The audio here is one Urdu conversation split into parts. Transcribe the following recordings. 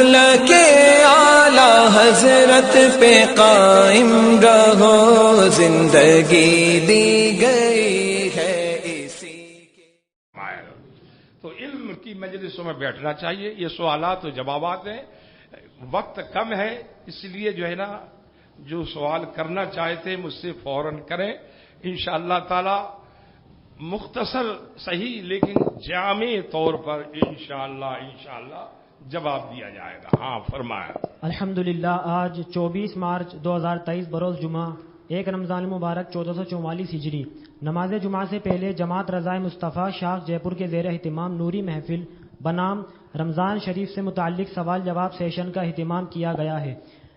مسلک اعلی حضرت پہ قائم رہو، زندگی دی گئی ہے اسی کے۔ تو علم کی مجلسوں میں بیٹھنا چاہیے۔ یہ سوالات و جوابات ہیں، وقت کم ہے، اس لیے جو ہے نا جو سوال کرنا چاہتے مجھ سے فوراً کریں، انشاءاللہ تعالی مختصر صحیح لیکن جامع طور پر انشاءاللہ جواب دیا جائے گا۔ ہاں فرمایا۔ الحمدللہ آج 24 مارچ 2023 بروز جمعہ 1 رمضان مبارک 1444 ہجری، نماز جمعہ سے پہلے جماعت رضائے مصطفیٰ شاخ جے پور کے زیر اہتمام نوری محفل بنام رمضان شریف سے متعلق سوال جواب سیشن کا اہتمام کیا گیا ہے،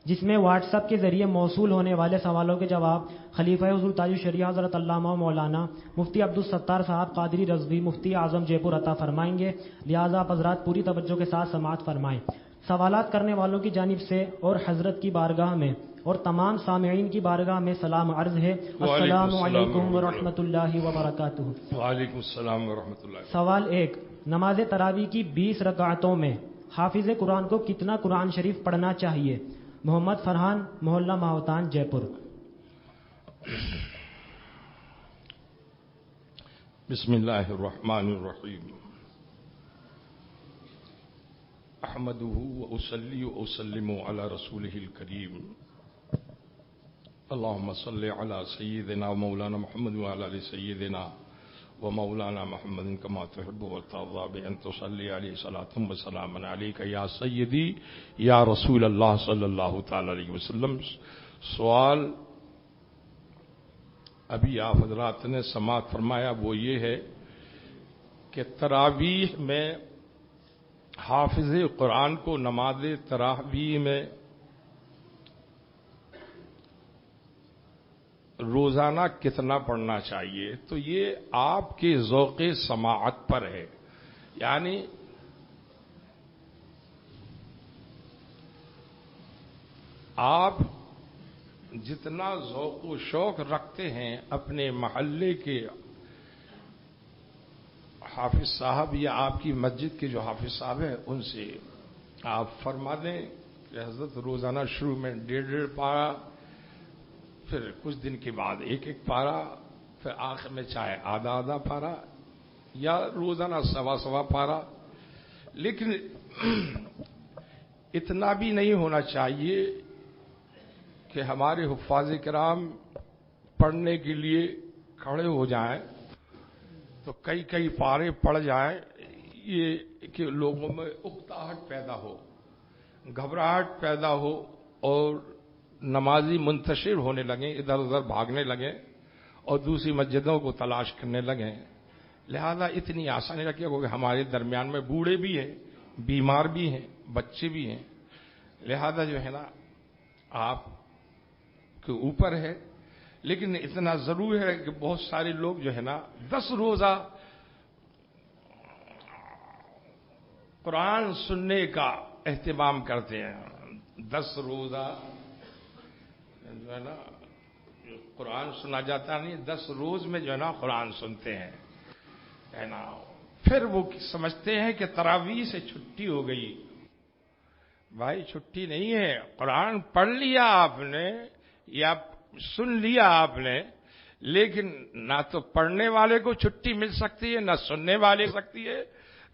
جس میں واٹس ایپ کے ذریعے موصول ہونے والے سوالوں کے جواب خلیفہ حضور تاج الشریعہ حضرت علامہ مولانا مفتی عبدالستار صاحب قادری رضوی مفتی اعظم جے پور عطا فرمائیں گے، لہٰذا آپ حضرات پوری توجہ کے ساتھ سماعت فرمائیں۔ سوالات کرنے والوں کی جانب سے اور حضرت کی بارگاہ میں اور تمام سامعین کی بارگاہ میں سلام عرض ہے، السلام علیکم ورحمۃ اللہ وبرکاتہ۔ وعلیکم السلام ورحمۃ اللہ۔ سوال 1، نماز تراویح کی 20 رکعتوں میں حافظ قرآن کو کتنا قرآن شریف پڑھنا چاہیے؟ محمد فرحان، محلہ ماوتان، جے پور۔ بسم اللہ الرحمن الرحیم، احمدہ واصلی واسلم علی رسولہ الکریم، اللہم صلی علی سیدنا مولانا محمد وعلی آل سیدنا ومولانا محمد کما تحب وترضى بأن تصلی علیہ صلاۃ وسلام علیک یا سیدی یا رسول اللہ صلی اللہ تعالی علیہ وسلم۔ سوال ابھی آپ حضرات نے سماعت فرمایا وہ یہ ہے کہ تراویح میں حافظ قرآن کو نماز تراویح میں روزانہ کتنا پڑھنا چاہیے؟ تو یہ آپ کے ذوق سماعت پر ہے، یعنی آپ جتنا ذوق و شوق رکھتے ہیں اپنے محلے کے حافظ صاحب یا آپ کی مسجد کے جو حافظ صاحب ہیں ان سے آپ فرما دیں کہ حضرت روزانہ شروع میں 1.5 پارہ، پھر کچھ دن کے بعد 1 پارہ، پھر آخر میں چاہے آدھا پارہ یا روزانہ 1.25 پارہ، لیکن اتنا بھی نہیں ہونا چاہیے کہ ہمارے حفاظ کرام پڑھنے کے لیے کھڑے ہو جائیں تو کئی پارے پڑھ جائیں، یہ کہ لوگوں میں اکتاہٹ پیدا ہو، گھبراہٹ پیدا ہو اور نمازی منتشر ہونے لگیں، ادھر ادھر بھاگنے لگیں اور دوسری مسجدوں کو تلاش کرنے لگیں۔ لہذا اتنی آسانی رکھیے کیونکہ ہمارے درمیان میں بوڑھے بھی ہیں، بیمار بھی ہیں، بچے بھی ہیں، لہذا جو ہے نا آپ کے اوپر ہے، لیکن اتنا ضرور ہے کہ بہت سارے لوگ جو ہے نا 10 روزہ قرآن سننے کا اہتمام کرتے ہیں، 10 روزہ جو ہے نا قرآن سنا جاتا نہیں، 10 روز میں جو ہے نا قرآن سنتے ہیں، ہے نا، پھر وہ سمجھتے ہیں کہ تراویح سے چھٹی ہو گئی۔ بھائی چھٹی نہیں ہے، قرآن پڑھ لیا آپ نے یا سن لیا آپ نے، لیکن نہ تو پڑھنے والے کو چھٹی مل سکتی ہے نہ سننے والے سکتی ہے۔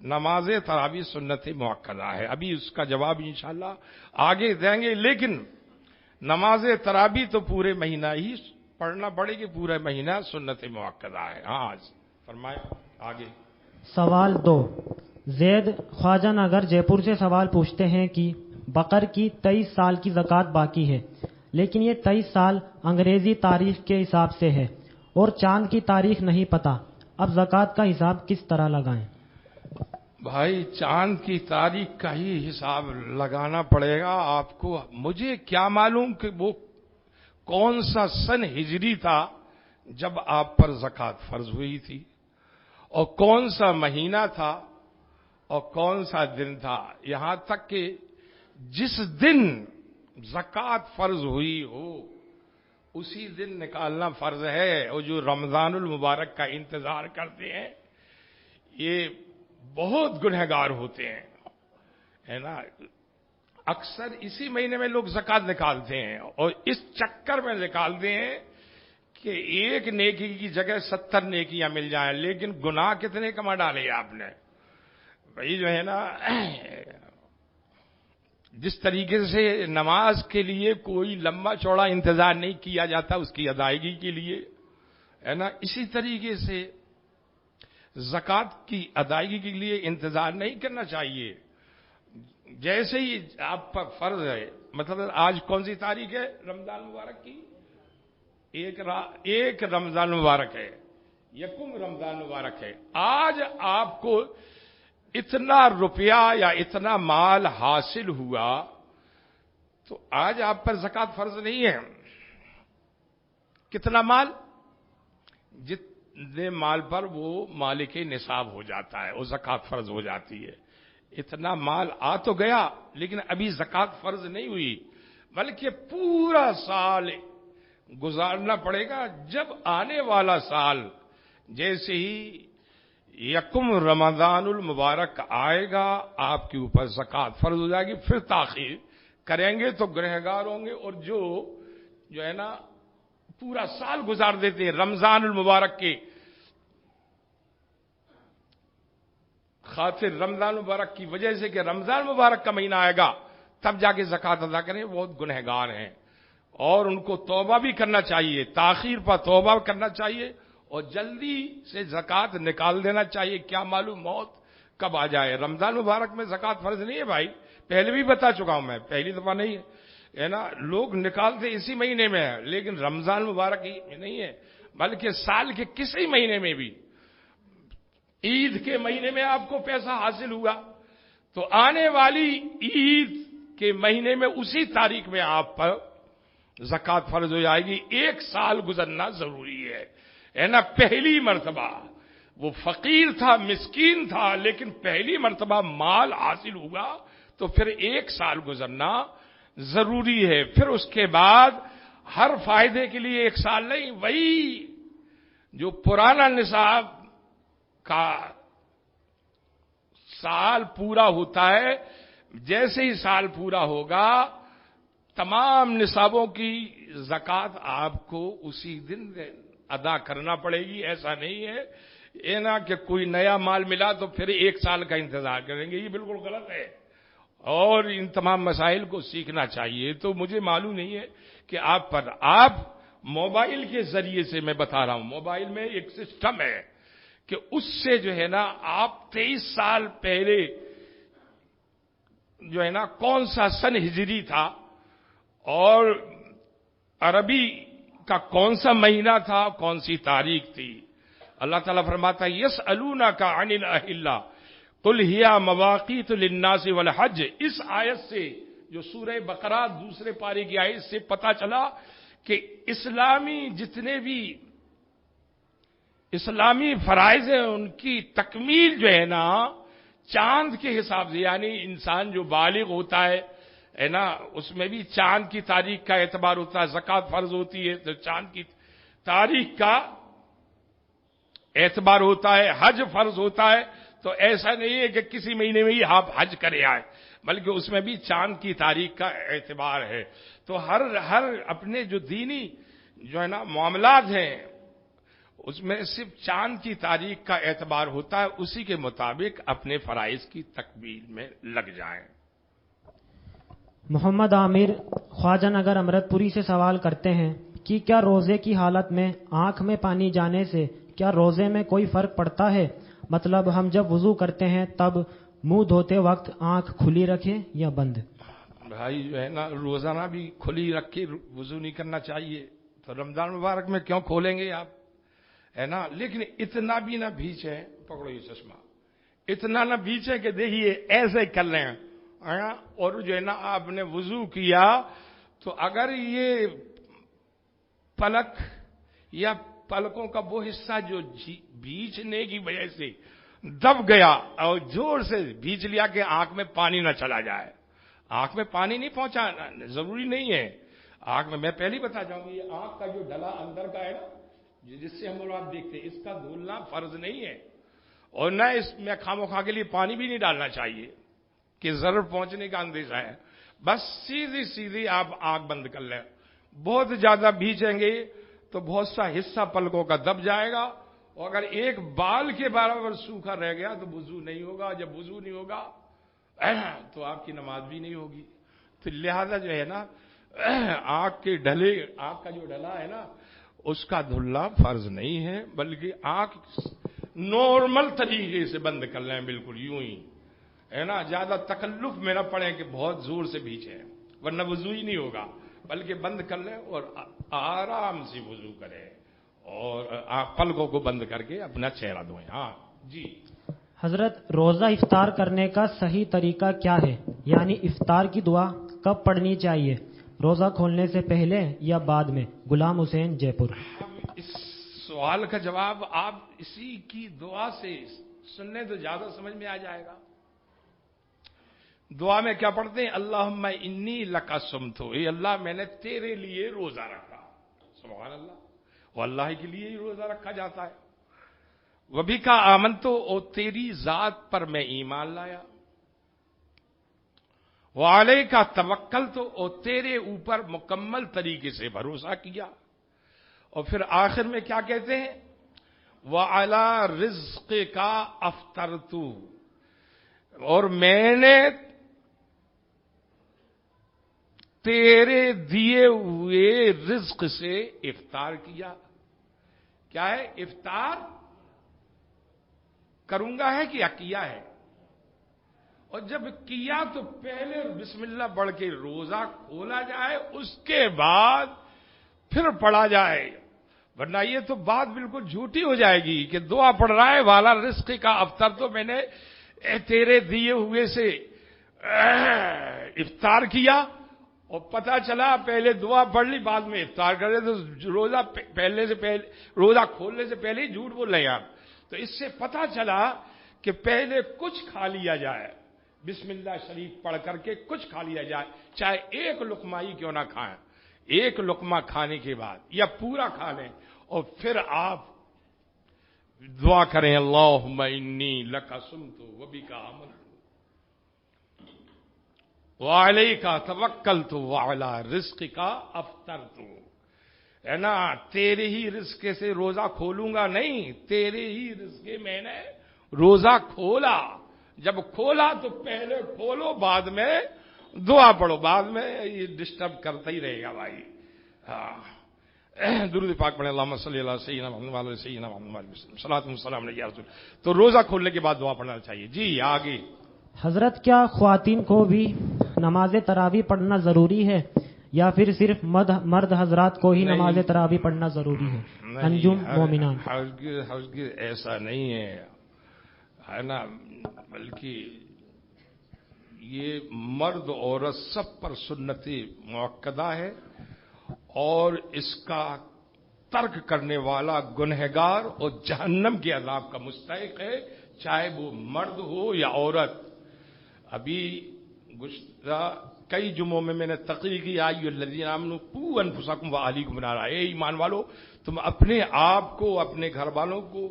نماز تراویح سنت مؤکدہ ہے، ابھی اس کا جواب انشاءاللہ آگے دیں گے، لیکن نماز تراویح تو پورے مہینہ ہی پڑھنا پڑے گی، پورے مہینہ سنت مؤکدہ ہے۔ ہاں فرمائے آگے۔ سوال 2، زید خواجہ نگر جے پور سے سوال پوچھتے ہیں کہ بقر کی 23 سال کی زکوٰۃ باقی ہے، لیکن یہ 23 سال انگریزی تاریخ کے حساب سے ہے اور چاند کی تاریخ نہیں پتہ، اب زکوٰۃ کا حساب کس طرح لگائیں؟ بھائی چاند کی تاریخ کا ہی حساب لگانا پڑے گا آپ کو۔ مجھے کیا معلوم کہ وہ کون سا سن ہجری تھا جب آپ پر زکوٰۃ فرض ہوئی تھی، اور کون سا مہینہ تھا اور کون سا دن تھا، یہاں تک کہ جس دن زکوٰۃ فرض ہوئی ہو اسی دن نکالنا فرض ہے، اور جو رمضان المبارک کا انتظار کرتے ہیں یہ بہت گنہگار ہوتے ہیں، ہے نا۔ اکثر اسی مہینے میں لوگ زکات نکالتے ہیں اور اس چکر میں نکالتے ہیں کہ ایک نیکی کی جگہ 70 نیکیاں مل جائیں، لیکن گناہ کتنے کما ڈالے آپ نے؟ بھائی جو ہے نا، جس طریقے سے نماز کے لیے کوئی لمبا چوڑا انتظار نہیں کیا جاتا اس کی ادائیگی کے لیے، ہے نا، اسی طریقے سے زکات کی ادائیگی کے لیے انتظار نہیں کرنا چاہیے۔ جیسے ہی آپ پر فرض ہے، مطلب آج کون سی تاریخ ہے رمضان مبارک کی؟ ایک رمضان مبارک ہے، یکم رمضان مبارک ہے۔ آج آپ کو اتنا روپیہ یا اتنا مال حاصل ہوا تو آج آپ پر زکات فرض نہیں ہے۔ کتنا مال؟ جتنے مال پر وہ مالک نصاب ہو جاتا ہے وہ زکات فرض ہو جاتی ہے۔ اتنا مال آ تو گیا لیکن ابھی زکات فرض نہیں ہوئی، بلکہ پورا سال گزارنا پڑے گا۔ جب آنے والا سال جیسے ہی یکم رمضان المبارک آئے گا آپ کے اوپر زکات فرض ہو جائے گی۔ پھر تاخیر کریں گے تو گنہگار ہوں گے، اور جو ہے نا پورا سال گزار دیتے ہیں رمضان المبارک کے خاطر، رمضان مبارک کی وجہ سے کہ رمضان مبارک کا مہینہ آئے گا تب جا کے زکات ادا کریں، بہت گنہگار ہیں اور ان کو توبہ بھی کرنا چاہیے، تاخیر پر توبہ کرنا چاہیے اور جلدی سے زکات نکال دینا چاہیے۔ کیا معلوم موت کب آ جائے۔ رمضان مبارک میں زکات فرض نہیں ہے بھائی، پہلے بھی بتا چکا ہوں میں، پہلی دفعہ نہیں ہے نا۔ لوگ نکالتے اسی مہینے میں ہے لیکن رمضان مبارک ہی نہیں ہے، بلکہ سال کے کسی مہینے میں بھی۔ عید کے مہینے میں آپ کو پیسہ حاصل ہوا تو آنے والی عید کے مہینے میں اسی تاریخ میں آپ پر زکات فرض ہو جائے گی۔ ایک سال گزرنا ضروری ہے نا۔ پہلی مرتبہ وہ فقیر تھا، مسکین تھا، لیکن پہلی مرتبہ مال حاصل ہوا تو پھر ایک سال گزرنا ضروری ہے۔ پھر اس کے بعد ہر فائدے کے لیے ایک سال نہیں، وہی جو پرانا نصاب کا سال پورا ہوتا ہے، جیسے ہی سال پورا ہوگا تمام نصابوں کی زکات آپ کو اسی دن ادا کرنا پڑے گی۔ ایسا نہیں ہے یہ نا کہ کوئی نیا مال ملا تو پھر ایک سال کا انتظار کریں گے، یہ بالکل غلط ہے اور ان تمام مسائل کو سیکھنا چاہیے۔ تو مجھے معلوم نہیں ہے کہ آپ موبائل کے ذریعے سے میں بتا رہا ہوں، موبائل میں ایک سسٹم ہے کہ اس سے جو ہے نا آپ 23 سال پہلے جو ہے نا کون سا سن ہجری تھا اور عربی کا کون سا مہینہ تھا، کون سی تاریخ تھی۔ اللہ تعالیٰ فرماتا ہے یسألونک عن الاہلہ قل ہی مواقیت للناس والحج۔ اس آیت سے جو سورہ بقرہ دوسرے پارے کی آیت سے پتا چلا کہ اسلامی جتنے بھی اسلامی فرائض ہیں ان کی تکمیل جو ہے نا چاند کے حساب سے، یعنی انسان جو بالغ ہوتا ہے نا، اس میں بھی چاند کی تاریخ کا اعتبار ہوتا ہے۔ زکات فرض ہوتی ہے تو چاند کی تاریخ کا اعتبار ہوتا ہے۔ حج فرض ہوتا ہے تو ایسا نہیں ہے کہ کسی مہینے میں ہی آپ حج کرے آئے، بلکہ اس میں بھی چاند کی تاریخ کا اعتبار ہے۔ تو ہر اپنے جو دینی جو ہے نا معاملات ہیں اس میں صرف چاند کی تاریخ کا اعتبار ہوتا ہے، اسی کے مطابق اپنے فرائض کی تکمیل میں لگ جائیں۔ محمد عامر خواجہ نگر امرت پوری سے سوال کرتے ہیں کہ کیا روزے کی حالت میں آنکھ میں پانی جانے سے کیا روزے میں کوئی فرق پڑتا ہے؟ مطلب ہم جب وضو کرتے ہیں تب منہ دھوتے وقت آنکھ کھلی رکھیں یا بند؟ بھائی جو ہے نا روزانہ بھی کھلی رکھ کے وضو نہیں کرنا چاہیے، تو رمضان مبارک میں کیوں کھولیں گے آپ، ہے نا۔ لیکن اتنا بھی نہ بھیچے، پکڑو یہ چشمہ، اتنا نہ بھیچے کہ دیکھیے ایسے کر لیں اور جو ہے نا آپ نے وضو کیا تو اگر یہ پلک یا پلکوں کا وہ حصہ جو بھیچنے کی وجہ سے دب گیا اور زور سے بھیچ لیا کہ آنکھ میں پانی نہ چلا جائے، آنکھ میں پانی نہیں پہنچانا ضروری نہیں ہے۔ آنکھ میں پہلے ہی بتا جاؤں گی، یہ آنکھ کا جو ڈلا اندر کا ہے نا جس سے ہم لوگ آپ دیکھتے ہیں، اس کا دھلنا فرض نہیں ہے اور نہ اس میں خواہ مخواہ کے لیے پانی بھی نہیں ڈالنا چاہیے، کہ ضرر پہنچنے کا اندیشہ ہے، بس سیدھی سیدھی آپ آنکھ بند کر لیں. بہت زیادہ بھیجیں گے تو بہت سا حصہ پلکوں کا دب جائے گا، اور اگر ایک بال کے برابر سوکھا رہ گیا تو وضو نہیں ہوگا. جب وضو نہیں ہوگا تو آپ کی نماز بھی نہیں ہوگی. تو لہذا جو ہے نا آنکھ کا جو ڈھلا ہے نا اس کا دھلنا فرض نہیں ہے، بلکہ آنکھ نارمل طریقے سے بند کر لیں، بالکل یوں ہی ہے نا. زیادہ تکلف میں نہ پڑیں کہ بہت زور سے بھیجیں ورنہ وضو ہی نہیں ہوگا، بلکہ بند کر لیں اور آرام سے وضو کریں اور پلکوں کو بند کر کے اپنا چہرہ دھوئیں. ہاں جی. حضرت، روزہ افطار کرنے کا صحیح طریقہ کیا ہے؟ یعنی افطار کی دعا کب پڑھنی چاہیے، روزہ کھولنے سے پہلے یا بعد میں؟ غلام حسین، جے پور. اس سوال کا جواب آپ اسی کی دعا سے سننے تو زیادہ سمجھ میں آ جائے گا. دعا میں کیا پڑھتے ہیں؟ اللہم انی لک صمت، اے اللہ میں نے تیرے لیے روزہ رکھا. سبحان اللہ. وہ اللہ کے لیے ہی روزہ رکھا جاتا ہے. وبک آمنت، اور تیری ذات پر میں ایمان لایا. وعلیک توکلت، اور تیرے اوپر مکمل طریقے سے بھروسہ کیا. اور پھر آخر میں کیا کہتے ہیں؟ وعلی رزقک افطرت، اور میں نے تیرے دیے ہوئے رزق سے افطار کیا. کیا ہے افطار؟ کروں گا ہے کہ کیا ہے؟ اور جب کیا تو پہلے بسم اللہ پڑھ کے روزہ کھولا جائے، اس کے بعد پھر پڑھا جائے، ورنہ یہ تو بات بالکل جھوٹی ہو جائے گی کہ دعا پڑھ رہا ہے والا رزق کا افطر، تو میں نے تیرے دیے ہوئے سے افطار کیا اور پتہ چلا پہلے دعا پڑھ لی بعد میں افطار کر رہے، تو روزہ کھولنے سے پہلے ہی جھوٹ بول رہے ہیں آپ. تو اس سے پتہ چلا کہ پہلے کچھ کھا لیا جائے، بسم اللہ شریف پڑھ کر کے کچھ کھا لیا جائے، چاہے ایک لقمہ ہی کیوں نہ کھائیں. ایک لقمہ کھانے کے بعد یا پورا کھا لیں اور پھر آپ دعا کریں اللہم انی لک صمت وبک آمنت وعلیک توکلت وعلی رزقک افطرت. ہے نا، تیرے ہی رزق سے روزہ کھولوں گا نہیں، تیرے ہی رزق میں نے روزہ کھولا. جب کھولا تو پہلے کھولو بعد میں دعا پڑھو، بعد میں یہ ڈسٹرب کرتا ہی رہے گا بھائی. ہاں درود پاک پڑھیں اللہم صلی اللہ سیدنا محمد وعلی سیدنا محمد صلاۃ و سلام علیہ رسول. تو روزہ کھولنے کے بعد دعا پڑھنا چاہیے. جی آگے. حضرت، کیا خواتین کو بھی نماز تراویح پڑھنا ضروری ہے یا پھر صرف مرد حضرات کو ہی نماز تراویح پڑھنا ضروری ہے؟ انجم مومنان. ہرگز ایسا نہیں ہے نا، بلکہ یہ مرد عورت سب پر سنت مؤکدہ ہے، اور اس کا ترک کرنے والا گنہگار اور جہنم کے عذاب کا مستحق ہے، چاہے وہ مرد ہو یا عورت. ابھی گزشتہ کئی جمعوں میں نے تقریر کی ایھا الذین آمنوا قوا انفسکم واہلیکم نارا، اے ایمان والو تم اپنے آپ کو اپنے گھر والوں کو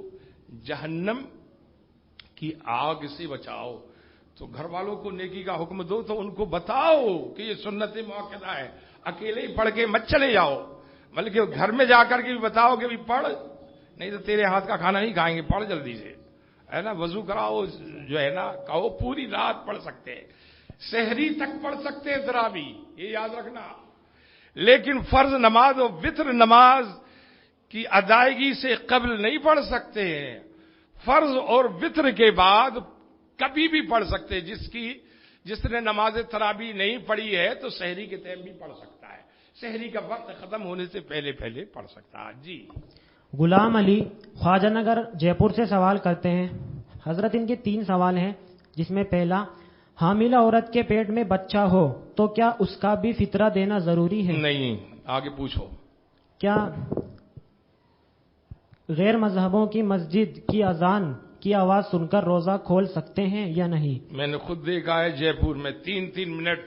جہنم کی آگ سے بچاؤ. تو گھر والوں کو نیکی کا حکم دو تو ان کو بتاؤ کہ یہ سنت مؤکدہ ہے. اکیلے ہی پڑھ کے مت چلے جاؤ، بلکہ گھر میں جا کر کے بھی بتاؤ کہ بھی پڑھ، نہیں تو تیرے ہاتھ کا کھانا نہیں کھائیں گے، پڑھ جلدی سے. ہے نا، وضو کراؤ، جو ہے نا کہو پوری رات پڑھ سکتے ہیں، سحری تک پڑھ سکتے ہیں تراویح، یہ یاد رکھنا. لیکن فرض نماز اور وتر نماز کی ادائیگی سے قبل نہیں پڑھ سکتے ہیں. فرض اور وتر کے بعد کبھی بھی پڑھ سکتے. جس نے نماز تراویح نہیں پڑھی ہے تو سحری کے ٹائم بھی پڑھ سکتا ہے، سحری کا وقت ختم ہونے سے پہلے پہلے پڑھ سکتا ہے. جی. غلام علی، خواجہ نگر، جے پور سے سوال کرتے ہیں. حضرت، ان کے 3 سوال ہیں، جس میں پہلا، حاملہ عورت کے پیٹ میں بچہ ہو تو کیا اس کا بھی فطرہ دینا ضروری ہے؟ نہیں. آگے پوچھو. کیا غیر مذہبوں کی مسجد کی اذان کی آواز سن کر روزہ کھول سکتے ہیں یا نہیں؟ میں نے خود دیکھا ہے جے پور میں 3 منٹ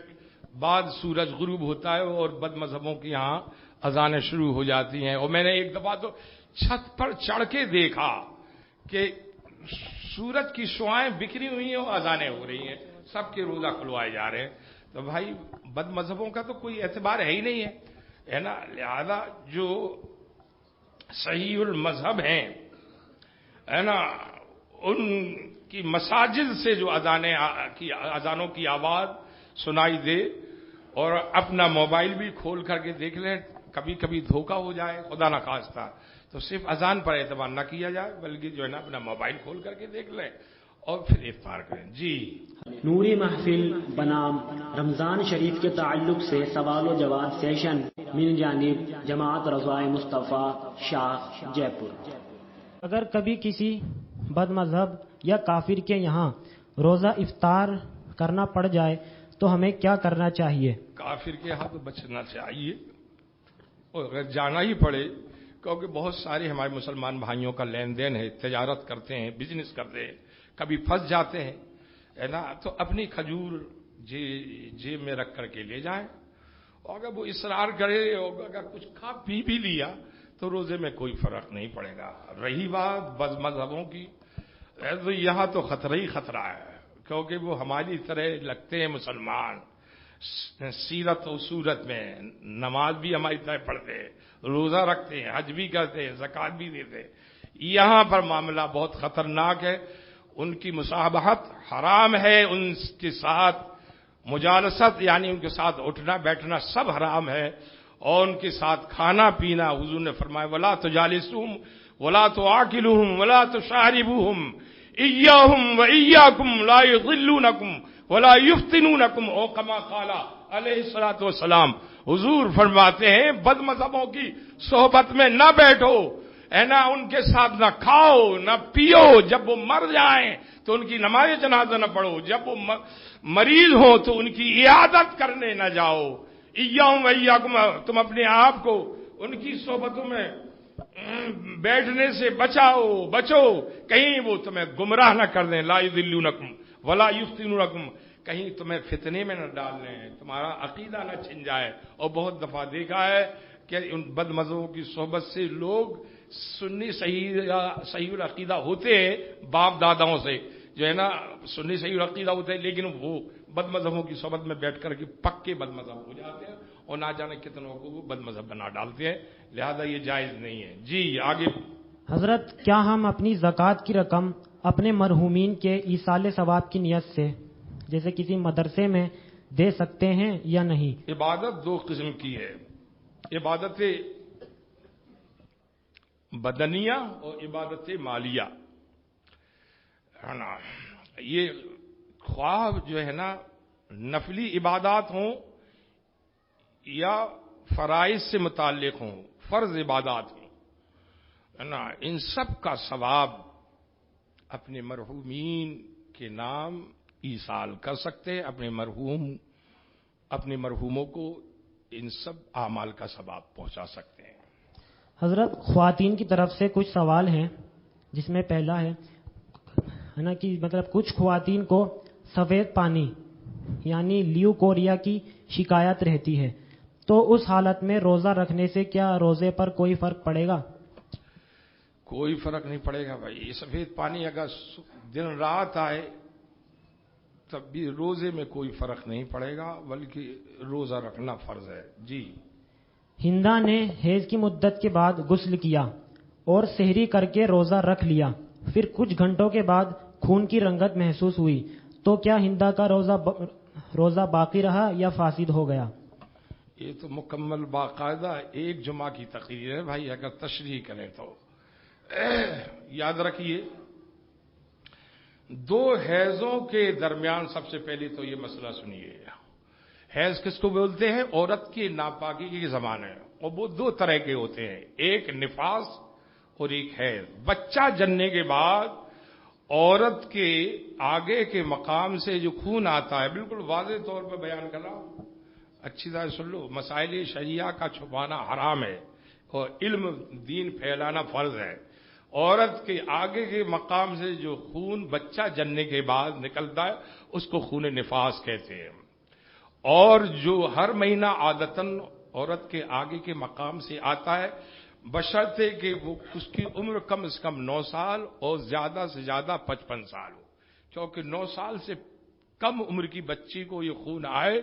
بعد سورج غروب ہوتا ہے اور بد مذہبوں کی یہاں اذانیں شروع ہو جاتی ہیں. اور میں نے ایک دفعہ تو چھت پر چڑھ کے دیکھا کہ سورج کی شعائیں بکھری ہوئی ہیں اور اذانیں ہو رہی ہیں. سب کے روزہ کھلوائے جا رہے ہیں. تو بھائی بد مذہبوں کا تو کوئی اعتبار ہے ہی نہیں ہے نا. لہذا جو صحیح المذہب ہیں ہے نا، ان کی مساجد سے جو اذانوں کی آواز سنائی دے اور اپنا موبائل بھی کھول کر کے دیکھ لیں، کبھی کبھی دھوکہ ہو جائے خدا نہ خواستہ، تو صرف اذان پر اعتبار نہ کیا جائے بلکہ جو ہے نا اپنا موبائل کھول کر کے دیکھ لیں اور پھر افطار کریں. جی نوری محفل بنام رمضان شریف کے تعلق سے سوال و جواب سیشن من جانب جماعت رضائے مصطفیٰ شاخ جے پور. اگر کبھی کسی بد مذہب یا کافر کے یہاں روزہ افطار کرنا پڑ جائے تو ہمیں کیا کرنا چاہیے؟ کافر کے ہاتھ بچنا چاہیے، اور اگر جانا ہی پڑے کیونکہ بہت سارے ہمارے مسلمان بھائیوں کا لین دین ہے، تجارت کرتے ہیں، بزنس کرتے ہیں، کبھی پھنس جاتے ہیں ہے نا، تو اپنی کھجور جیب میں رکھ کر کے لے جائیں. اور اگر وہ اصرار کرے اور اگر کچھ کھا پی بھی لیا تو روزے میں کوئی فرق نہیں پڑے گا. رہی بات بد مذہبوں کی، تو یہاں تو خطرہ ہی خطرہ ہے، کیونکہ وہ ہماری طرح لگتے ہیں مسلمان، سیرت و صورت میں نماز بھی ہماری طرح پڑھتے ہیں، روزہ رکھتے ہیں، حج بھی کرتے ہیں، زکوٰۃ بھی دیتے ہیں. یہاں پر معاملہ بہت خطرناک ہے. ان کی مصاحبت حرام ہے، ان کے ساتھ مجالست یعنی ان کے ساتھ اٹھنا بیٹھنا سب حرام ہے، اور ان کے ساتھ کھانا پینا حضور نے فرمایا ولا تجالسوہم ولا تواکلوہم ولا تشاربوہم ایاہم و ایاکم لا یضلونکم ولا یفتنونکم او کما قال علیہ الصلوۃ والسلام. حضور فرماتے ہیں بد مذہبوں کی صحبت میں نہ بیٹھو ہے نا، ان کے ساتھ نہ کھاؤ نہ پیو، جب وہ مر جائیں تو ان کی نماز جنازہ نہ پڑھو، جب وہ مریض ہوں تو ان کی عیادت کرنے نہ جاؤ. ایاہم و ایاکم، تم اپنے آپ کو ان کی صحبتوں میں بیٹھنے سے بچو، کہیں وہ تمہیں گمراہ نہ کر دیں. لا یضلونکم ولا یفتنونکم، کہیں تمہیں فتنے میں نہ ڈال لیں، تمہارا عقیدہ نہ چھن جائے. اور بہت دفعہ دیکھا ہے کہ ان بد مذہبوں کی صحبت سے لوگ سنی صحیح العقیدہ ہوتے ہیں باپ داداؤں سے، جو ہے نا سنی صحیح العقیدہ ہوتے ہیں، لیکن وہ بد مذہبوں کی صحبت میں بیٹھ کر کے پکے بد مذہب ہو جاتے ہیں اور نہ جانے کتنوں کو وہ بد مذہب بنا ڈالتے ہیں. لہذا یہ جائز نہیں ہے. جی آگے. حضرت کیا ہم اپنی زکوٰۃ کی رقم اپنے مرحومین کے ایصال ثواب کی نیت سے جیسے کسی مدرسے میں دے سکتے ہیں یا نہیں؟ عبادت دو قسم کی ہے، عبادت بدنیہ اور عبادت مالیہ ہے نا. یہ خواہ جو ہے نا نفلی عبادات ہوں یا فرائض سے متعلق ہوں، فرض عبادات ہوں ہے نا، ان سب کا ثواب اپنے مرحومین کے نام ایصال کر سکتے ہیں. اپنے مرحوموں کو ان سب اعمال کا ثواب پہنچا سکتے ہیں. حضرت خواتین کی طرف سے کچھ سوال ہیں، جس میں پہلا ہے نا کہ مطلب کچھ خواتین کو سفید پانی یعنی لیوکوریا کی شکایت رہتی ہے، تو اس حالت میں روزہ رکھنے سے کیا روزے پر کوئی فرق پڑے گا؟ کوئی فرق نہیں پڑے گا بھائی. یہ سفید پانی اگر دن رات آئے تب بھی روزے میں کوئی فرق نہیں پڑے گا، بلکہ روزہ رکھنا فرض ہے. جی. ہندا نے حیض کی مدت کے بعد غسل کیا اور سحری کر کے روزہ رکھ لیا، پھر کچھ گھنٹوں کے بعد خون کی رنگت محسوس ہوئی، تو کیا ہندا کا روزہ باقی رہا یا فاسد ہو گیا؟ یہ تو مکمل باقاعدہ ایک جمعہ کی تقریر ہے بھائی، اگر تشریح کریں تو یاد رکھیے. دو حیضوں کے درمیان سب سے پہلے تو یہ مسئلہ سنیے. حیض کس کو بولتے ہیں؟ عورت کی ناپاکی کے زمان ہے، اور وہ دو طرح کے ہوتے ہیں، ایک نفاس اور ایک حیض. بچہ جننے کے بعد عورت کے آگے کے مقام سے جو خون آتا ہے، بالکل واضح طور پر بیان کر رہا ہوں، اچھی طرح سن لو. مسائل شریعہ کا چھپانا حرام ہے اور علم دین پھیلانا فرض ہے. عورت کے آگے کے مقام سے جو خون بچہ جننے کے بعد نکلتا ہے اس کو خون نفاس کہتے ہیں. اور جو ہر مہینہ عادتاً عورت کے آگے کے مقام سے آتا ہے، بشرطے کہ وہ اس کی عمر کم از کم 9 سال اور زیادہ سے زیادہ 55 سال ہو، کیونکہ 9 سال سے کم عمر کی بچی کو یہ خون آئے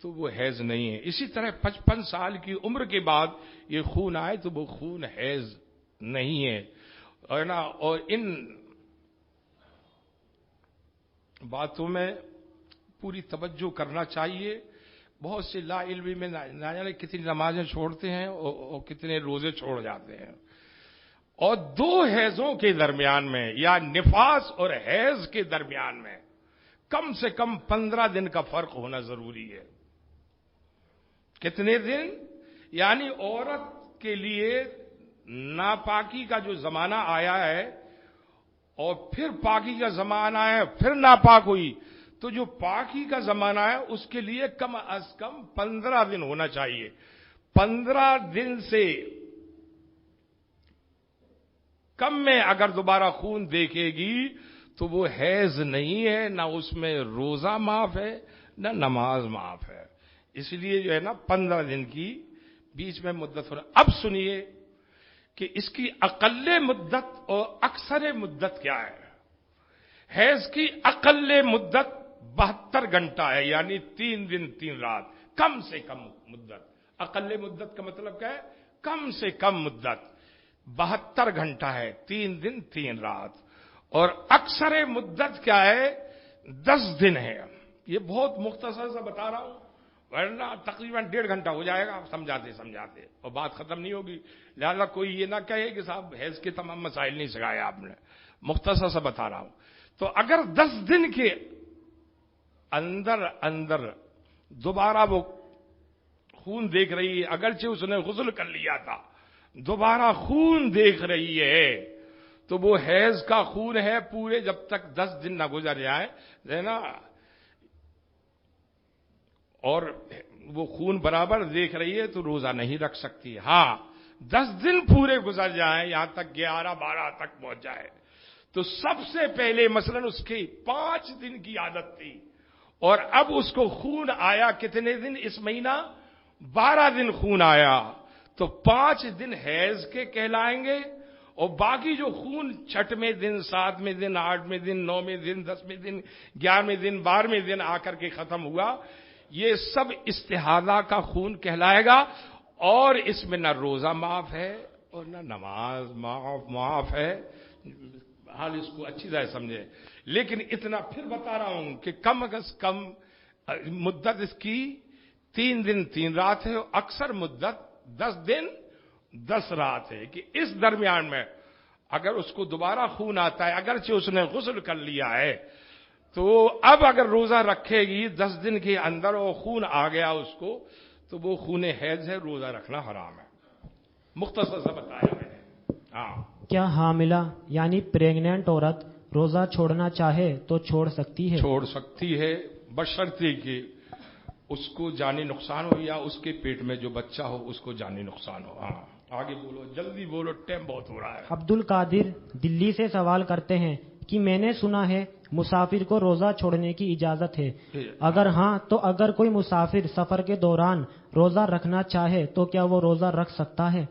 تو وہ حیض نہیں ہے. اسی طرح 55 سال کی عمر کے بعد یہ خون آئے تو وہ خون حیض نہیں ہے. اور ان باتوں میں پوری توجہ کرنا چاہیے. بہت سے لا علمی میں نہ جانے کتنی نمازیں چھوڑتے ہیں اور کتنے روزے چھوڑ جاتے ہیں. اور 2 حیضوں کے درمیان میں یا نفاس اور حیض کے درمیان میں کم سے کم 15 دن کا فرق ہونا ضروری ہے. کتنے دن؟ یعنی عورت کے لیے ناپاکی کا جو زمانہ آیا ہے اور پھر پاکی کا زمانہ ہے، پھر ناپاک ہوئی، تو جو پاکی کا زمانہ ہے اس کے لیے کم از کم 15 دن ہونا چاہیے. 15 دن سے کم میں اگر دوبارہ خون دیکھے گی تو وہ حیض نہیں ہے، نہ اس میں روزہ معاف ہے نہ نماز معاف ہے. اس لیے جو ہے نا 15 دن کی بیچ میں مدت ہونا. اب سنیے کہ اس کی اقل مدت اور اکثر مدت کیا ہے. حیض کی اقل مدت 72 گھنٹہ ہے، یعنی 3 دن 3 رات. کم سے کم مدت، اقل مدت کا مطلب کیا ہے؟ کم سے کم مدت 72 گھنٹہ ہے، 3 دن 3 رات. اور اکثر مدت کیا ہے؟ 10 دن ہے. یہ بہت مختصر سا بتا رہا ہوں، ورنہ تقریباً 1.5 گھنٹہ ہو جائے گا سمجھاتے سمجھاتے اور بات ختم نہیں ہوگی. لہذا کوئی یہ نہ کہے کہ صاحب حیض کے تمام مسائل نہیں سکھائے آپ نے، مختصر سا بتا رہا ہوں. تو اگر 10 دن کے اندر دوبارہ وہ خون دیکھ رہی ہے، اگرچہ اس نے غسل کر لیا تھا، دوبارہ خون دیکھ رہی ہے تو وہ حیض کا خون ہے پورے جب تک 10 دن نہ گزر جائے ہے نا. اور وہ خون برابر دیکھ رہی ہے تو روزہ نہیں رکھ سکتی. ہاں 10 دن پورے گزر جائیں، یہاں تک 11-12 تک پہنچ جائے تو سب سے پہلے مثلا اس کی 5 دن کی عادت تھی اور اب اس کو خون آیا کتنے دن اس مہینہ؟ 12 دن خون آیا تو 5 دن حیض کے کہلائیں گے اور باقی جو خون 6ویں دن 7ویں دن 8ویں دن 9ویں دن 10ویں دن 11ویں دن 12ویں دن آ کر کے ختم ہوا، یہ سب استحاضہ کا خون کہلائے گا. اور اس میں نہ روزہ معاف ہے اور نہ نماز معاف ہے. حال اس کو اچھی طرح سمجھے. لیکن اتنا پھر بتا رہا ہوں کہ کم از کم مدت اس کی 3 دن 3 رات ہے، اکثر مدت 10 دن 10 رات ہے. کہ اس درمیان میں اگر اس کو دوبارہ خون آتا ہے، اگرچہ اس نے غسل کر لیا ہے، تو اب اگر روزہ رکھے گی 10 دن کے اندر اور خون آ گیا اس کو تو وہ خون حیض ہے، روزہ رکھنا حرام ہے. مختصر سا بتایا میں نے. ہاں کیا حاملہ یعنی پریگننٹ عورت روزہ چھوڑنا چاہے تو چھوڑ سکتی ہے؟ چھوڑ سکتی ہے بشرطے کہ اس کو جانی نقصان ہو یا اس کے پیٹ میں جو بچہ ہو اس کو جانی نقصان ہو. ہاں آگے بولو، جلدی بولو، ٹائم بہت ہو رہا ہے. عبد القادر دلی سے سوال کرتے ہیں کہ میں نے سنا ہے مسافر کو روزہ چھوڑنے کی اجازت ہے، اگر ہاں تو اگر کوئی مسافر سفر کے دوران روزہ رکھنا چاہے تو کیا وہ روزہ رکھ سکتا ہے؟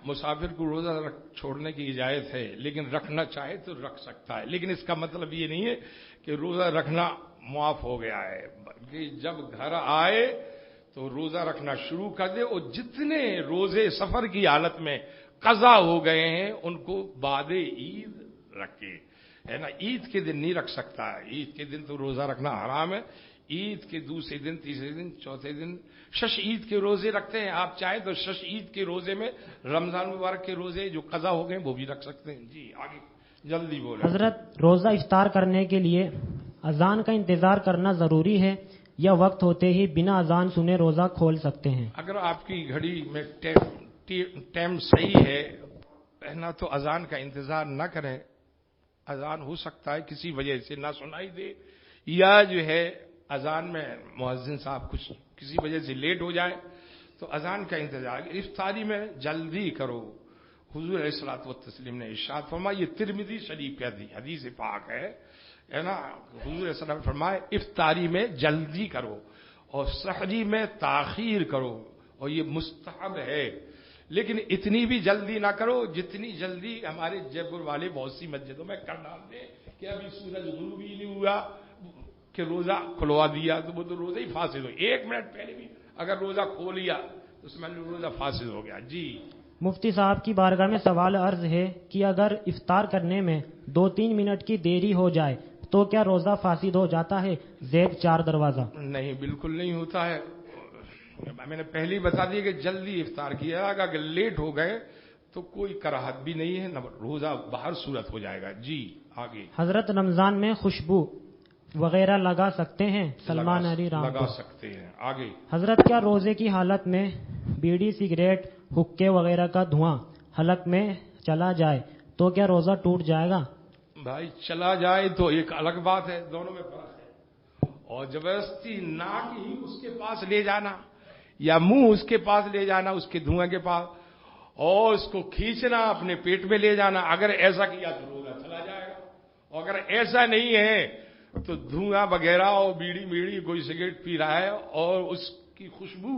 مسافر کو روزہ چھوڑنے کی اجازت ہے، لیکن رکھنا چاہے تو رکھ سکتا ہے. لیکن اس کا مطلب یہ نہیں ہے کہ روزہ رکھنا معاف ہو گیا ہے، بلکہ جب گھر آئے تو روزہ رکھنا شروع کر دے اور جتنے روزے سفر کی حالت میں قضا ہو گئے ہیں ان کو بعد عید رکھے، ہے نا. عید کے دن نہیں رکھ سکتا ہے، عید کے دن تو روزہ رکھنا حرام ہے. عید کے دوسرے دن، تیسرے دن، چوتھے دن شش عید کے روزے رکھتے ہیں. آپ چاہیں تو شش عید کے روزے میں رمضان مبارک کے روزے جو قضا ہو گئے وہ بھی رکھ سکتے ہیں. جی آگے جلدی بولیں. حضرت روزہ افطار کرنے کے لیے اذان کا انتظار کرنا ضروری ہے یا وقت ہوتے ہی بنا اذان سنے روزہ کھول سکتے ہیں؟ اگر آپ کی گھڑی میں ٹائم صحیح ہے نا تو اذان کا انتظار نہ کریں. اذان ہو سکتا ہے کسی وجہ سے نہ سنائی دے یا جو ہے اذان میں مؤذن صاحب کسی وجہ سے لیٹ ہو جائے تو اذان کا انتظار. افطاری میں جلدی کرو. حضور علیہ الصلوۃ والتسلیم نے ارشاد فرمایا، یہ ترمذی شریف کی حدیث پاک ہے نا. حضور علیہ السلام نے فرمایا افطاری میں جلدی کرو اور سحری میں تاخیر کرو اور یہ مستحب ہے، لیکن اتنی بھی جلدی نہ کرو جتنی جلدی ہمارے جے پور والے بہت سی مسجدوں میں کر ڈالتے کہ ابھی سورج غروب ہی نہیں ہوا کہ روزہ کھلوا دیا تو وہ تو روزہ ہی فاسد ہو. 1 منٹ پہلے بھی اگر روزہ کھول لیا تو اس میں روزہ فاسد ہو گیا. جی مفتی صاحب کی بارگاہ میں سوال عرض ہے کہ اگر افطار کرنے میں 2-3 منٹ کی دیری ہو جائے تو کیا روزہ فاسد ہو جاتا ہے؟ زید 4 دروازہ. نہیں، بالکل نہیں ہوتا ہے. میں نے پہلے ہی بتا دیا کہ جلدی افطار کیا، اگر لیٹ ہو گئے تو کوئی کراہت بھی نہیں ہے، نہ روزہ باہر صورت ہو جائے گا. جی آگے. حضرت رمضان میں خوشبو وغیرہ لگا سکتے ہیں؟ سلمان علی رام. لگا سکتے ہیں. آگے. حضرت کیا روزے کی حالت میں بیڑی، سگریٹ، حکے وغیرہ کا دھواں حلق میں چلا جائے تو کیا روزہ ٹوٹ جائے گا؟ بھائی چلا جائے تو ایک الگ بات ہے، دونوں میں فرق ہے. اور زبردستی ناک ہی اس کے پاس لے جانا یا منہ اس کے پاس لے جانا، اس کے دھواں کے پاس، اور اس کو کھینچنا اپنے پیٹ میں لے جانا، اگر ایسا کیا تو روزہ چلا جائے گا. اور اگر ایسا نہیں ہے تو دھواں وغیرہ اور بیڑی کوئی سگریٹ پی رہا ہے اور اس کی خوشبو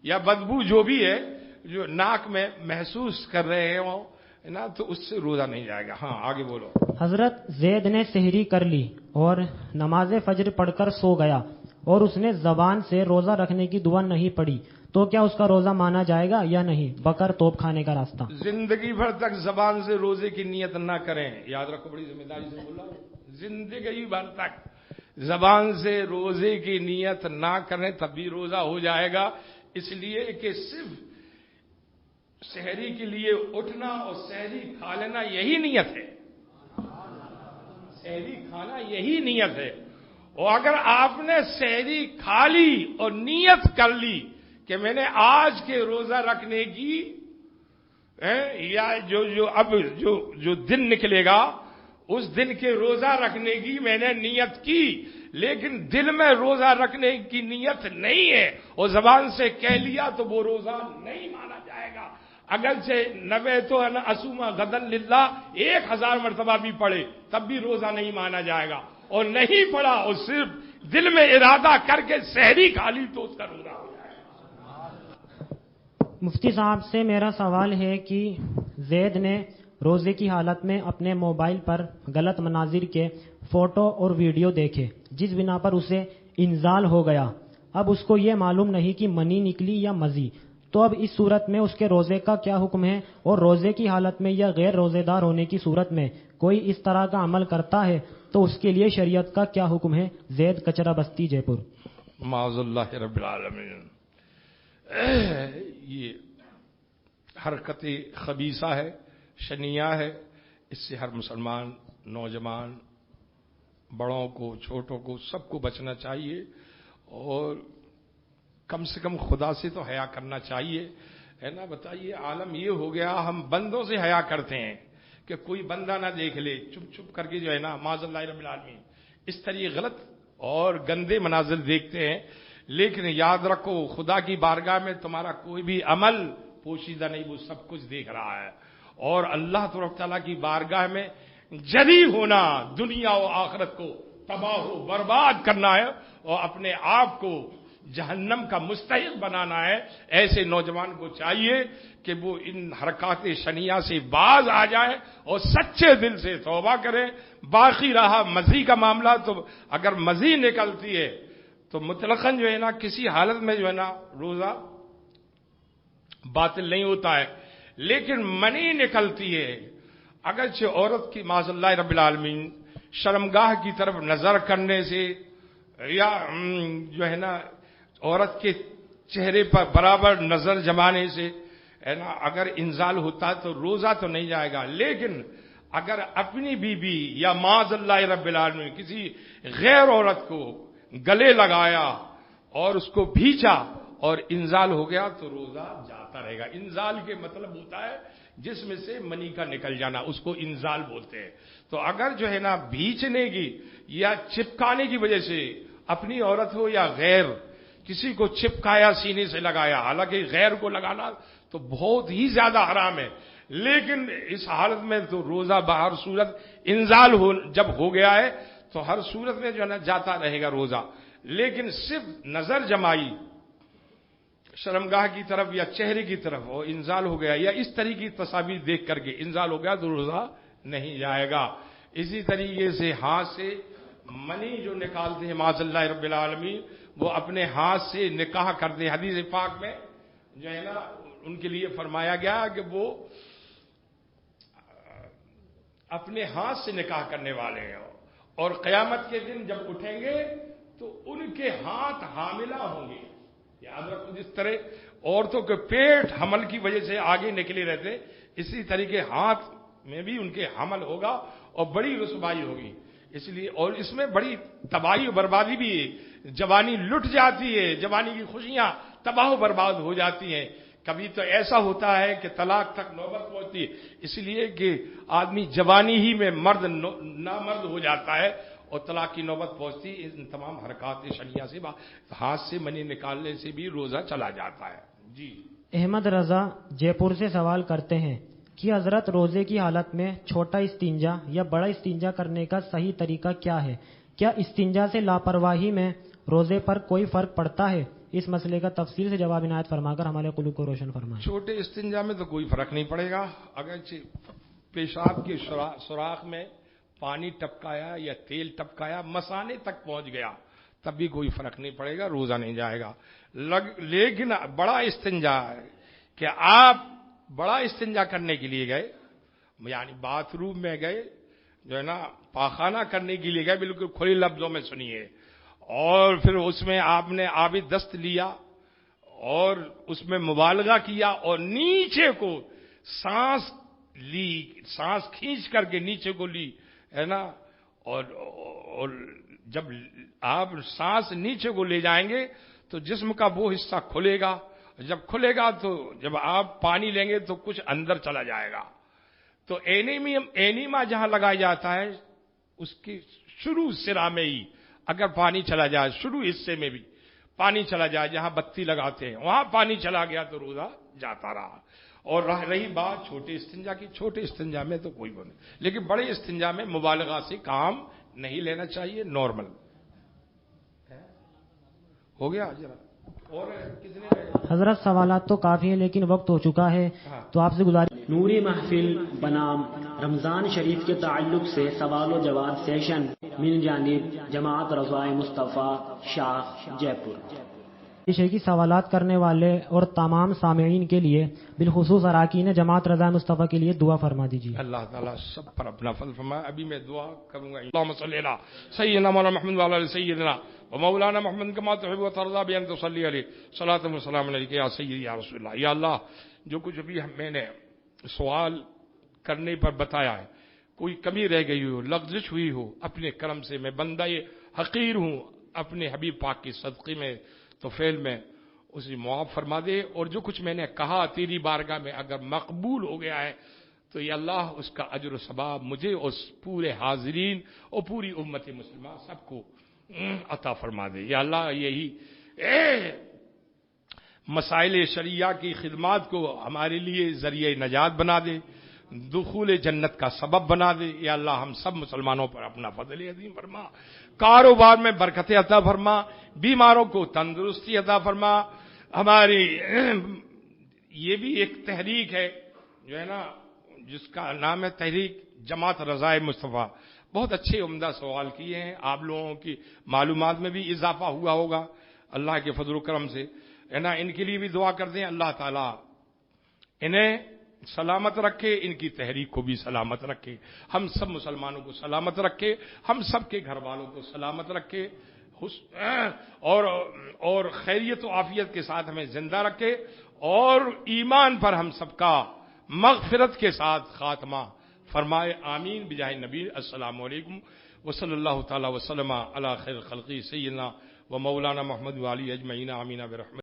یا بدبو جو بھی ہے جو ناک میں محسوس کر رہے ہیں وہ نا، تو اس سے روزہ نہیں جائے گا. ہاں آگے بولو. حضرت زید نے سحری کر لی اور نماز فجر پڑھ کر سو گیا اور اس نے زبان سے روزہ رکھنے کی دعا نہیں پڑھی تو کیا اس کا روزہ مانا جائے گا یا نہیں؟ بکر توپ کھانے کا راستہ. زندگی بھر تک زبان سے روزے کی نیت نہ کریں. یاد رکھو، بڑی ذمہ داری سے بولا. زندگی بھر تک زبان سے روزے کی نیت نہ کریں تب بھی روزہ ہو جائے گا، اس لیے کہ صرف سحری کے لیے اٹھنا اور سحری کھا لینا یہی نیت ہے. سحری کھانا یہی نیت ہے. اور اگر آپ نے سحری کھا لی اور نیت کر لی کہ میں نے آج کے روزہ رکھنے کی یا جو دن نکلے گا اس دن کے روزہ رکھنے کی میں نے نیت کی، لیکن دل میں روزہ رکھنے کی نیت نہیں ہے اور زبان سے کہہ لیا تو وہ روزہ نہیں مانا جائے گا. اگرچہ نویت ان اصوم غدا للہ 1000 مرتبہ بھی پڑھے تب بھی روزہ نہیں مانا جائے گا. اور نہیں پڑھا اور صرف دل میں ارادہ کر کے سحری کھا لی تو اس کا روزہ ہو جائے گا. مفتی صاحب سے میرا سوال ہے کہ زید نے روزے کی حالت میں اپنے موبائل پر غلط مناظر کے فوٹو اور ویڈیو دیکھے جس بنا پر اسے انزال ہو گیا. اب اس کو یہ معلوم نہیں کہ منی نکلی یا مزی، تو اب اس صورت میں اس کے روزے کا کیا حکم ہے؟ اور روزے کی حالت میں یا غیر روزے دار ہونے کی صورت میں کوئی اس طرح کا عمل کرتا ہے تو اس کے لیے شریعت کا کیا حکم ہے؟ زید کچرا بستی جے پور. معاذ اللہ رب العالمین. یہ حرکت خبیثہ ہے، شنیعہ ہے. اس سے ہر مسلمان، نوجوان، بڑوں کو، چھوٹوں کو، سب کو بچنا چاہیے اور کم سے کم خدا سے تو حیا کرنا چاہیے، ہے نا. بتائیے، عالم یہ ہو گیا ہم بندوں سے حیا کرتے ہیں کہ کوئی بندہ نہ دیکھ لے، چپ چپ کر کے جو ہے نا، معاذ اللہ رب العالمین، اس طرح غلط اور گندے مناظر دیکھتے ہیں. لیکن یاد رکھو، خدا کی بارگاہ میں تمہارا کوئی بھی عمل پوشیدہ نہیں، وہ سب کچھ دیکھ رہا ہے. اور اللہ تبارک تعالیٰ کی بارگاہ میں جری ہونا دنیا و آخرت کو تباہ و برباد کرنا ہے اور اپنے آپ کو جہنم کا مستحق بنانا ہے. ایسے نوجوان کو چاہیے کہ وہ ان حرکات شنیعہ سے باز آ جائے اور سچے دل سے توبہ کرے. باقی رہا مزی کا معاملہ، تو اگر مزی نکلتی ہے تو مطلقاً جو ہے نا کسی حالت میں جو ہے نا روزہ باطل نہیں ہوتا ہے. لیکن منی نکلتی ہے، اگرچہ عورت کی معاذ اللہ رب العالمین شرمگاہ کی طرف نظر کرنے سے یا جو ہے نا عورت کے چہرے پر برابر نظر جمانے سے ہے نا اگر انزال ہوتا تو روزہ تو نہیں جائے گا. لیکن اگر اپنی بیوی یا معاذ اللہ رب العالمین کسی غیر عورت کو گلے لگایا اور اس کو بھیچا اور انزال ہو گیا تو روزہ جاتا رہے گا. انزال کے مطلب ہوتا ہے جسم سے منی کا نکل جانا، اس کو انزال بولتے ہیں. تو اگر جو ہے نا بھیچنے کی یا چپکانے کی وجہ سے اپنی عورت ہو یا غیر کسی کو چپکایا، سینے سے لگایا، حالانکہ غیر کو لگانا تو بہت ہی زیادہ حرام ہے، لیکن اس حالت میں تو روزہ بہر صورت انزال جب ہو گیا ہے تو ہر صورت میں جو ہے نا جاتا رہے گا روزہ. لیکن صرف نظر جمائی شرمگاہ کی طرف یا چہرے کی طرف اور انزال ہو گیا یا اس طرح کی تصاویر دیکھ کر کے انزال ہو گیا تو روزہ نہیں جائے گا. اسی طریقے سے ہاتھ سے منی جو نکالتے ہیں معاذ اللہ رب العالمین، وہ اپنے ہاتھ سے نکاح کرتے ہیں. حدیث پاک میں جو ہے نا ان کے لیے فرمایا گیا کہ وہ اپنے ہاتھ سے نکاح کرنے والے ہیں، اور قیامت کے دن جب اٹھیں گے تو ان کے ہاتھ حاملہ ہوں گے. یاد رکھو، جس طرح عورتوں کے پیٹ حمل کی وجہ سے آگے نکلے رہتے، اسی طریقے ہاتھ میں بھی ان کے حمل ہوگا اور بڑی رسوائی ہوگی. اس لیے، اور اس میں بڑی تباہی و بربادی بھی ہے. جوانی لٹ جاتی ہے، جوانی کی خوشیاں تباہ و برباد ہو جاتی ہیں. کبھی تو ایسا ہوتا ہے کہ طلاق تک نوبت پہنچتی ہے، اس لیے کہ آدمی جوانی ہی میں مرد نامرد ہو جاتا ہے اور طلاق کی نوبت پہنچتی. ان تمام حرکات شریعہ سے ہاتھ سے منی نکالنے سے بھی روزہ چلا جاتا ہے. جی. احمد رضا جے پور سے سوال کرتے ہیں کہ حضرت روزے کی حالت میں چھوٹا استنجا یا بڑا استنجا کرنے کا صحیح طریقہ کیا ہے؟ کیا استنجا سے لاپرواہی میں روزے پر کوئی فرق پڑتا ہے؟ اس مسئلے کا تفصیل سے جواب عنایت فرما کر ہمارے قلوب کو روشن فرمائیں. چھوٹے استنجا میں تو کوئی فرق نہیں پڑے گا. اگر پیشاب کے سوراخ میں پانی ٹپکایا یا تیل ٹپکایا مثانے تک پہنچ گیا تب بھی کوئی فرق نہیں پڑے گا، روزہ نہیں جائے گا. لیکن بڑا استنجا ہے کہ آپ بڑا استنجا کرنے کے لیے گئے، یعنی باتھ روم میں گئے، جو ہے نا پاخانہ کرنے کے لیے گئے، بالکل کھلے لفظوں میں سنیے، اور پھر اس میں آپ نے آبی دست لیا اور اس میں مبالغہ کیا اور نیچے کو سانس لی، سانس کھینچ کر کے نیچے کو لی، ہے نا. اور جب آپ سانس نیچے کو لے جائیں گے تو جسم کا وہ حصہ کھلے گا، جب کھلے گا تو جب آپ پانی لیں گے تو کچھ اندر چلا جائے گا. تو اینیما جہاں لگایا جاتا ہے اس کی شروع سرا میں ہی اگر پانی چلا جائے، شروع حصے میں بھی پانی چلا جائے، جہاں بتی لگاتے ہیں وہاں پانی چلا گیا تو روزہ جاتا رہا. اور رہی بات چھوٹے استنجا کی، چھوٹے استنجا میں تو کوئی بات نہیں، لیکن بڑے استنجا میں مبالغہ سے کام نہیں لینا چاہیے. نارمل ہو گیا. اور کتنے حضرت سوالات تو کافی ہیں لیکن وقت ہو چکا ہے، تو آپ سے گزارش. نوری محفل بنام رمضان شریف کے تعلق سے سوال و جواب سیشن من جانب جماعت رضوائے مصطفیٰ شاخ جے پور. کی سوالات کرنے والے اور تمام سامعین کے لیے بالخصوص اراکین جماعت رضوائے مصطفیٰ کے لیے دعا فرما دیجیے. اللہ تعالیٰ سب پر اپنا فضل فرمائے. ابھی میں دعا کروں گا. اللہم صلی علی سیدنا مولانا محمد وعلی آل سیدنا و مولانا محمد کما تحب و ترضى بان تصلی علیہ صلاۃ و سلام علیک یا سیدی یا رسول اللہ. یا اللہ، جو کچھ ابھی میں نے سوال کرنے پر بتایا ہے، کوئی کمی رہ گئی ہو، لغزش ہوئی ہو، اپنے کرم سے میں بندہ حقیر ہوں، اپنے حبیب پاک کی صدقے میں تو فعل میں اسے معاف فرما دے. اور جو کچھ میں نے کہا تیری بارگاہ میں اگر مقبول ہو گیا ہے تو یا اللہ اس کا اجر و ثواب مجھے اور پورے حاضرین اور پوری امت مسلمہ سب کو عطا فرما دے. یا اللہ یہی مسائل شریعہ کی خدمات کو ہمارے لیے ذریعہ نجات بنا دے، دخول جنت کا سبب بنا دے. یا اللہ ہم سب مسلمانوں پر اپنا فضل عظیم فرما، کاروبار میں برکت عطا فرما، بیماروں کو تندرستی عطا فرما. ہماری یہ بھی ایک تحریک ہے جو ہے نا جس کا نام ہے تحریک جماعت رضائے مصطفیٰ. بہت اچھے عمدہ سوال کیے ہیں، آپ لوگوں کی معلومات میں بھی اضافہ ہوا ہوگا اللہ کے فضل و کرم سے، ہے نا. ان کے لیے بھی دعا کرتے ہیں اللہ تعالیٰ انہیں سلامت رکھے، ان کی تحریک کو بھی سلامت رکھے، ہم سب مسلمانوں کو سلامت رکھے، ہم سب کے گھر والوں کو سلامت رکھے، اور خیریت و عافیت کے ساتھ ہمیں زندہ رکھے، اور ایمان پر ہم سب کا مغفرت کے ساتھ خاتمہ فرمائے. آمین بجاہ نبی. السلام علیکم وصلی اللہ تعالی وسلم علی خیر خلقی سیدنا و مولانا محمد والی اجمعین. آمین برحمت.